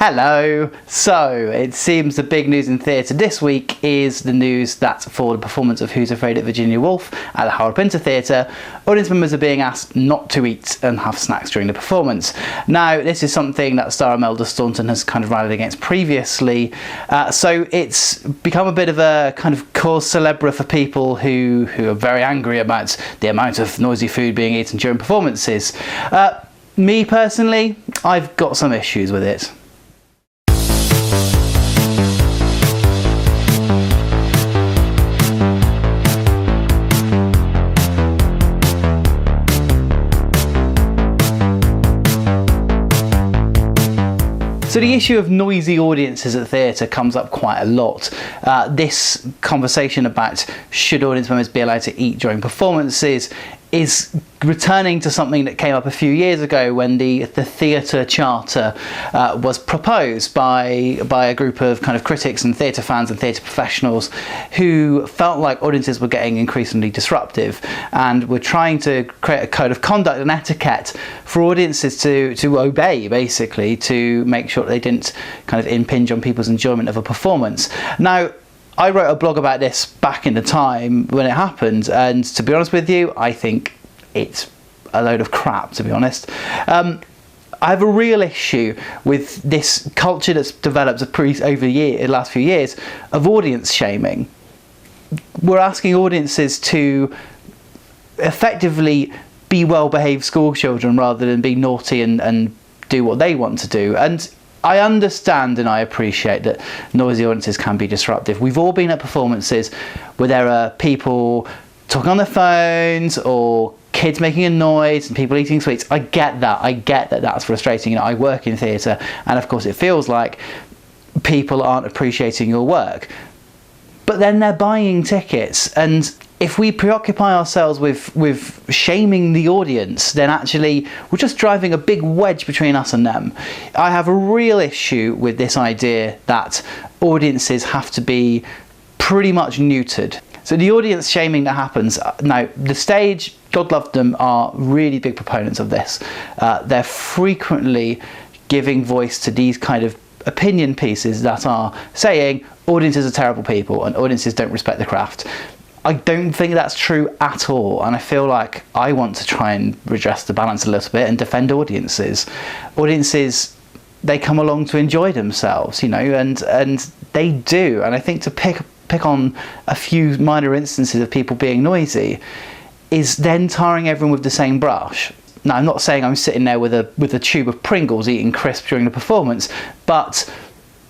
Hello! So, it seems the big news in theatre this week is the news that for the performance of Who's Afraid of Virginia Woolf at the Harold Pinter Theatre, audience members are being asked not to eat and have snacks during the performance. Now, this is something that star Imedla Staunton has kind of rallied against previously, so it's become a bit of a kind of cause célèbre for people who are very angry about the amount of noisy food being eaten during performances. Me personally, I've got some issues with it. So the issue of noisy audiences at theatre comes up quite a lot. This conversation about should audience members be allowed to eat during performances is returning to something that came up a few years ago when the theatre charter was proposed by a group of kind of critics and theatre fans and theatre professionals who felt like audiences were getting increasingly disruptive and were trying to create a code of conduct and etiquette for audiences to obey, basically, to make sure that they didn't kind of impinge on people's enjoyment of a performance. Now, I wrote a blog about this back in the time when it happened, and to be honest with you, I think it's a load of crap, to be honest. I have a real issue with this culture that's developed over the last few years of audience shaming. We're asking audiences to effectively be well-behaved school children rather than be naughty and do what they want to do. And I understand and I appreciate that noisy audiences can be disruptive. We've all been at performances where there are people talking on their phones or kids making a noise and people eating sweets. I get that that's frustrating. You know, I work in theatre and of course it feels like people aren't appreciating your work. But then they're buying tickets, and if we preoccupy ourselves with shaming the audience, then actually we're just driving a big wedge between us and them. I have a real issue with this idea that audiences have to be pretty much neutered. So the audience shaming that happens, now the stage, God love them, are really big proponents of this. They're frequently giving voice to these kind of opinion pieces that are saying audiences are terrible people and audiences don't respect the craft. I don't think that's true at all, and I feel like I want to try and redress the balance a little bit and defend audiences. Audiences, they come along to enjoy themselves, you know, and they do. And I think to pick on a few minor instances of people being noisy is then tarring everyone with the same brush. Now, I'm not saying I'm sitting there with a tube of Pringles eating crisp during the performance, but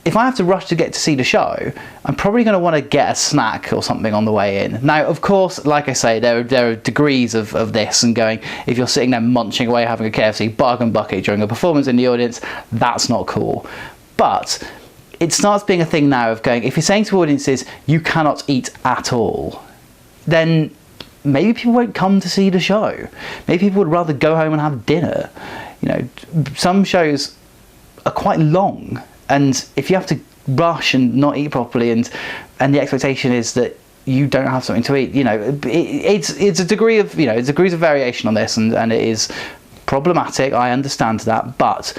if I have to rush to get to see the show, I'm probably going to want to get a snack or something on the way in. Now, of course, like I say, there are degrees of this, and going, if you're sitting there munching away having a KFC bargain bucket during a performance in the audience, that's not cool. But it starts being a thing now of going, if you're saying to audiences, you cannot eat at all, then maybe people won't come to see the show. Maybe people would rather go home and have dinner. You know, some shows are quite long, and if you have to rush and not eat properly, and the expectation is that you don't have something to eat, you know, it's a degree of, you know, it's degrees of variation on this, and it is problematic. I understand that, but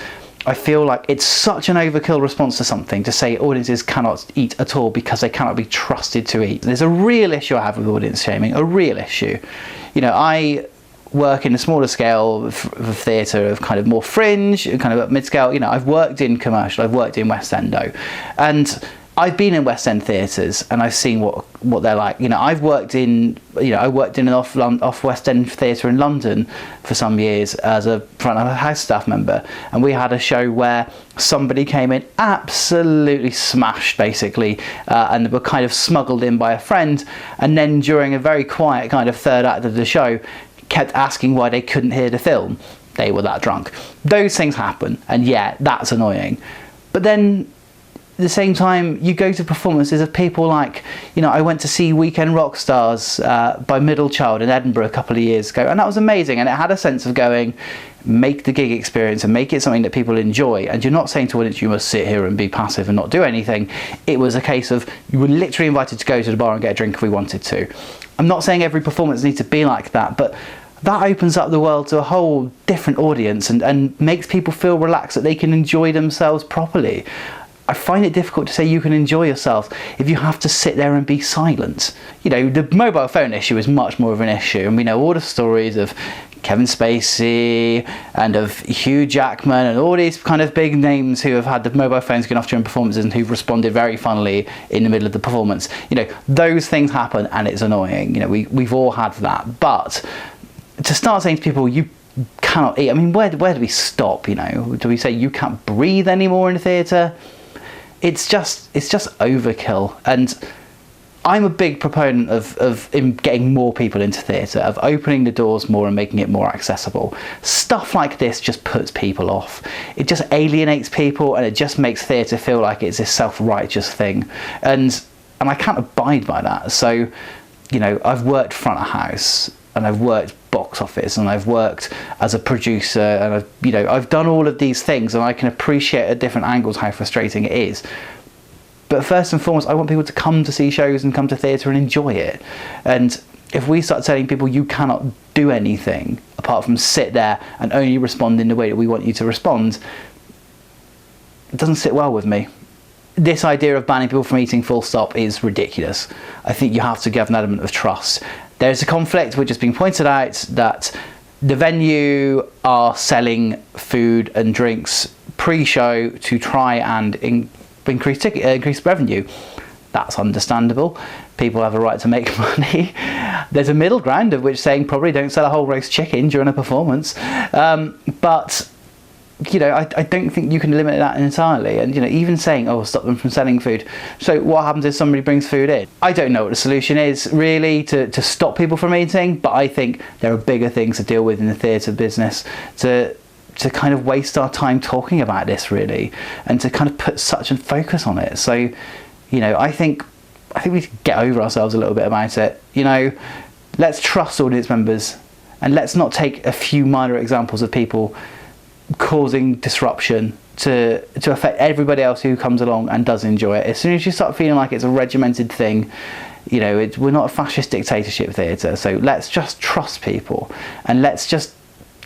I feel like it's such an overkill response to something to say audiences cannot eat at all because they cannot be trusted to eat. There's a real issue I have with audience shaming, a real issue. You know, I work in a smaller scale of theatre, of kind of more fringe, kind of mid-scale. You know, I've worked in commercial, I've worked in West Endo, and I've been in West End theatres and I've seen what they're like. You know, I worked in an off West End theatre in London for some years as a front of house staff member, and we had a show where somebody came in absolutely smashed, basically, and were kind of smuggled in by a friend, and then during a very quiet kind of third act of the show kept asking why they couldn't hear the film. They were that drunk. Those things happen, and yeah, that's annoying. But then at the same time, you go to performances of people like, you know, I went to see Weekend Rock Stars by Middle Child in Edinburgh a couple of years ago, and that was amazing, and it had a sense of going, make the gig experience and make it something that people enjoy. And you're not saying to audience you must sit here and be passive and not do anything. It was a case of you were literally invited to go to the bar and get a drink if we wanted to. I'm not saying every performance needs to be like that, but that opens up the world to a whole different audience and makes people feel relaxed that they can enjoy themselves properly. I find it difficult to say you can enjoy yourself if you have to sit there and be silent. You know, the mobile phone issue is much more of an issue, and we know all the stories of Kevin Spacey and of Hugh Jackman and all these kind of big names who have had the mobile phones going off during performances and who've responded very funnily in the middle of the performance. You know, those things happen and it's annoying. You know, we've all had that. But to start saying to people, you cannot eat, I mean, where do we stop, you know? Do we say you can't breathe anymore in the theatre? It's just overkill. And I'm a big proponent of getting more people into theatre, of opening the doors more and making it more accessible. Stuff like this just puts people off. It just alienates people, and it just makes theatre feel like it's this self-righteous thing. And I can't abide by that. So, you know, I've worked front of house, and I've worked box office, and I've worked as a producer, and I've done all of these things, and I can appreciate at different angles how frustrating it is. But first and foremost, I want people to come to see shows and come to theatre and enjoy it. And if we start telling people you cannot do anything apart from sit there and only respond in the way that we want you to respond, it doesn't sit well with me. This idea of banning people from eating full stop is ridiculous. I think you have to give an element of trust. There's a conflict which has been pointed out that the venue are selling food and drinks pre-show to try and increase revenue. That's understandable. People have a right to make money. There's a middle ground of which saying probably don't sell a whole roast chicken during a performance. But you know, I don't think you can eliminate that entirely. And you know, even saying, oh, stop them from selling food. So what happens if somebody brings food in? I don't know what the solution is really to stop people from eating, but I think there are bigger things to deal with in the theatre business to kind of waste our time talking about this really, and to kind of put such a focus on it. So, you know, I think we need to get over ourselves a little bit about it. You know, let's trust audience members, and let's not take a few minor examples of people causing disruption to affect everybody else who comes along and does enjoy it. As soon as you start feeling like it's a regimented thing, you know, we're not a fascist dictatorship theatre. So let's just trust people, and let's just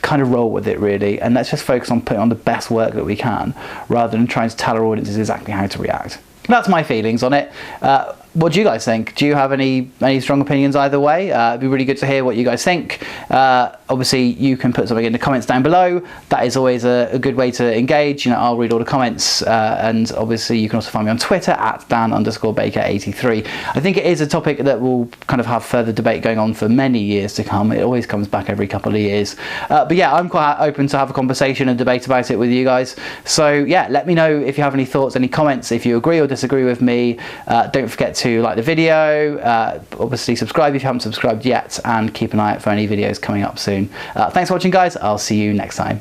kind of roll with it really, and let's just focus on putting on the best work that we can rather than trying to tell our audiences exactly how to react. That's my feelings on it. What do you guys think? Do you have any strong opinions either way? It'd be really good to hear what you guys think. Obviously, you can put something in the comments down below. That is always a good way to engage. You know, I'll read all the comments, and obviously you can also find me on Twitter at Dan_Baker83. I think it is a topic that will kind of have further debate going on for many years to come. It always comes back every couple of years. But yeah, I'm quite open to have a conversation and debate about it with you guys. So yeah, let me know if you have any thoughts, any comments, if you agree or disagree with me. Don't forget to like the video, obviously subscribe if you haven't subscribed yet, and keep an eye out for any videos coming up soon. Thanks for watching guys, I'll see you next time.